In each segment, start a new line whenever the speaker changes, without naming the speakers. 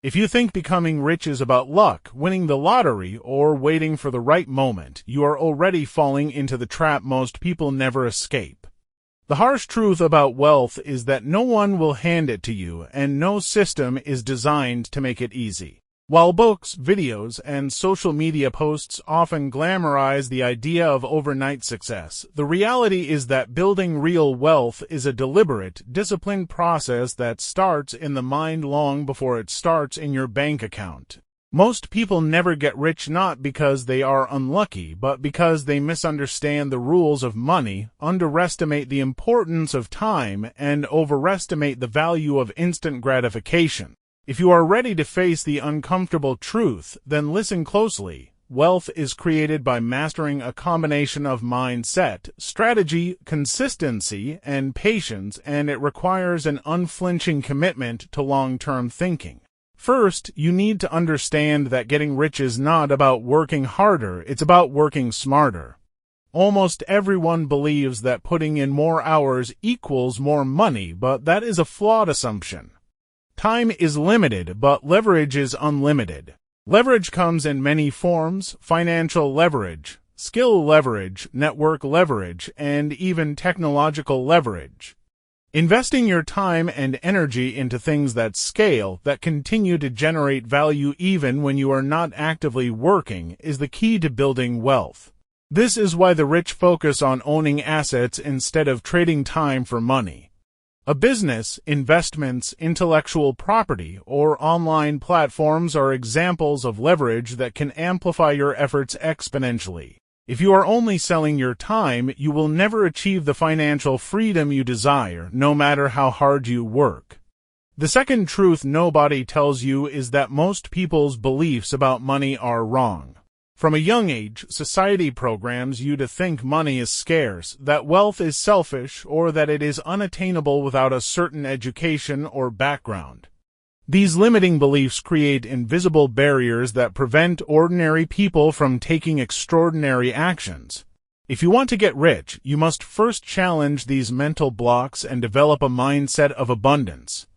If you think becoming rich is about luck, winning the lottery, or waiting for the right moment, you are already falling into the trap most people never escape. The harsh truth about wealth is that no one will hand it to you, and no system is designed to make it easy. While books, videos, and social media posts often glamorize the idea of overnight success, the reality is that building real wealth is a deliberate, disciplined process that starts in the mind long before it starts in your bank account. Most people never get rich not because they are unlucky, but because they misunderstand the rules of money, underestimate the importance of time, and overestimate the value of instant gratification. If you are ready to face the uncomfortable truth, then listen closely. Wealth is created by mastering a combination of mindset, strategy, consistency, and patience, and it requires an unflinching commitment to long-term thinking. First, you need to understand that getting rich is not about working harder, it's about working smarter. Almost everyone believes that putting in more hours equals more money, but that is a flawed assumption. Time is limited, but leverage is unlimited. Leverage comes in many forms: financial leverage, skill leverage, network leverage, and even technological leverage. Investing your time and energy into things that scale, that continue to generate value even when you are not actively working, is the key to building wealth. This is why the rich focus on owning assets instead of trading time for money. A business, investments, intellectual property, or online platforms are examples of leverage that can amplify your efforts exponentially. If you are only selling your time, you will never achieve the financial freedom you desire, no matter how hard you work. The second truth nobody tells you is that most people's beliefs about money are wrong. From a young age, society programs you to think money is scarce, that wealth is selfish, or that it is unattainable without a certain education or background. These limiting beliefs create invisible barriers that prevent ordinary people from taking extraordinary actions. If you want to get rich, you must first challenge these mental blocks and develop a mindset of abundance.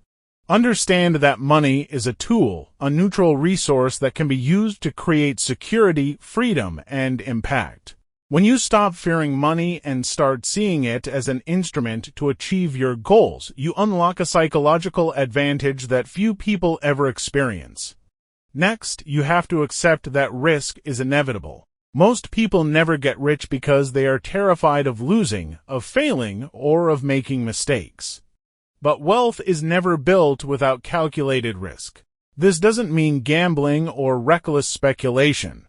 Understand that money is a tool, a neutral resource that can be used to create security, freedom, and impact. When you stop fearing money and start seeing it as an instrument to achieve your goals, you unlock a psychological advantage that few people ever experience. Next, you have to accept that risk is inevitable. Most people never get rich because they are terrified of losing, of failing, or of making mistakes. But wealth is never built without calculated risk. This doesn't mean gambling or reckless speculation.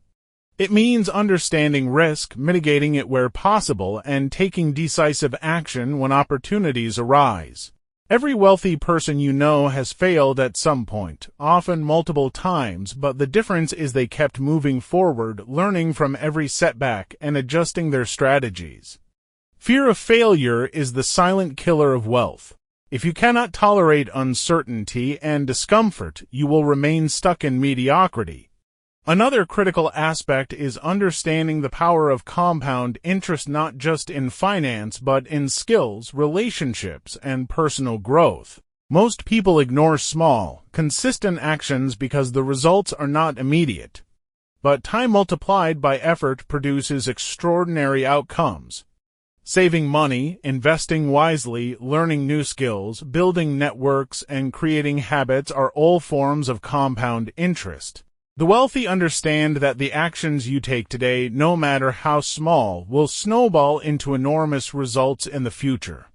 It means understanding risk, mitigating it where possible, and taking decisive action when opportunities arise. Every wealthy person you know has failed at some point, often multiple times, but the difference is they kept moving forward, learning from every setback, and adjusting their strategies. Fear of failure is the silent killer of wealth. If you cannot tolerate uncertainty and discomfort, you will remain stuck in mediocrity. Another critical aspect is understanding the power of compound interest not just in finance but in skills, relationships, and personal growth. Most people ignore small, consistent actions because the results are not immediate. But time multiplied by effort produces extraordinary outcomes. Saving money, investing wisely, learning new skills, building networks, and creating habits are all forms of compound interest. The wealthy understand that the actions you take today, no matter how small, will snowball into enormous results in the future.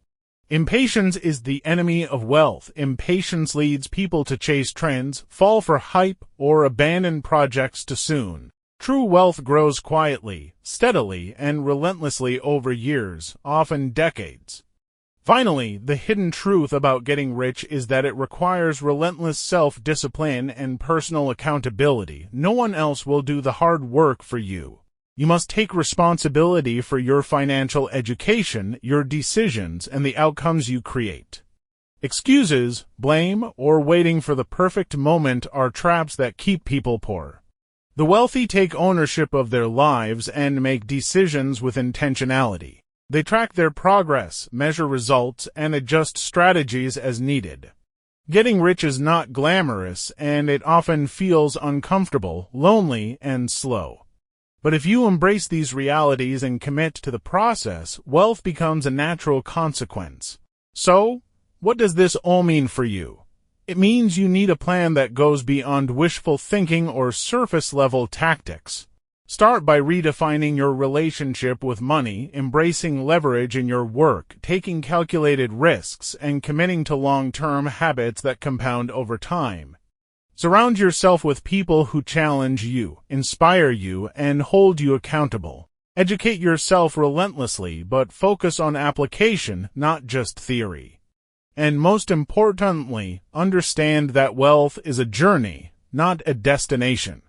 Impatience is the enemy of wealth. Impatience leads people to chase trends, fall for hype, or abandon projects too soon. True wealth grows quietly, steadily, and relentlessly over years, often decades. Finally, the hidden truth about getting rich is that it requires relentless self-discipline and personal accountability. No one else will do the hard work for you. You must take responsibility for your financial education, your decisions, and the outcomes you create. Excuses, blame, or waiting for the perfect moment are traps that keep people poor. The wealthy take ownership of their lives and make decisions with intentionality. They track their progress, measure results, and adjust strategies as needed. Getting rich is not glamorous, and it often feels uncomfortable, lonely, and slow. But if you embrace these realities and commit to the process, wealth becomes a natural consequence. So, what does this all mean for you? It means you need a plan that goes beyond wishful thinking or surface-level tactics. Start by redefining your relationship with money, embracing leverage in your work, taking calculated risks, and committing to long-term habits that compound over time. Surround yourself with people who challenge you, inspire you, and hold you accountable. Educate yourself relentlessly, but focus on application, not just theory. And most importantly, understand that wealth is a journey, not a destination.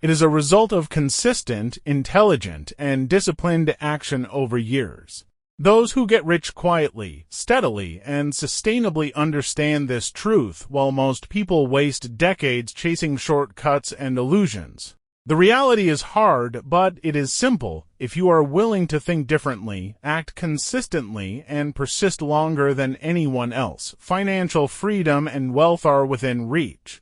It is a result of consistent, intelligent, and disciplined action over years. Those who get rich quietly, steadily, and sustainably understand this truth, while most people waste decades chasing shortcuts and illusions. The reality is hard, but it is simple if you are willing to think differently, act consistently, and persist longer than anyone else. Financial freedom and wealth are within reach.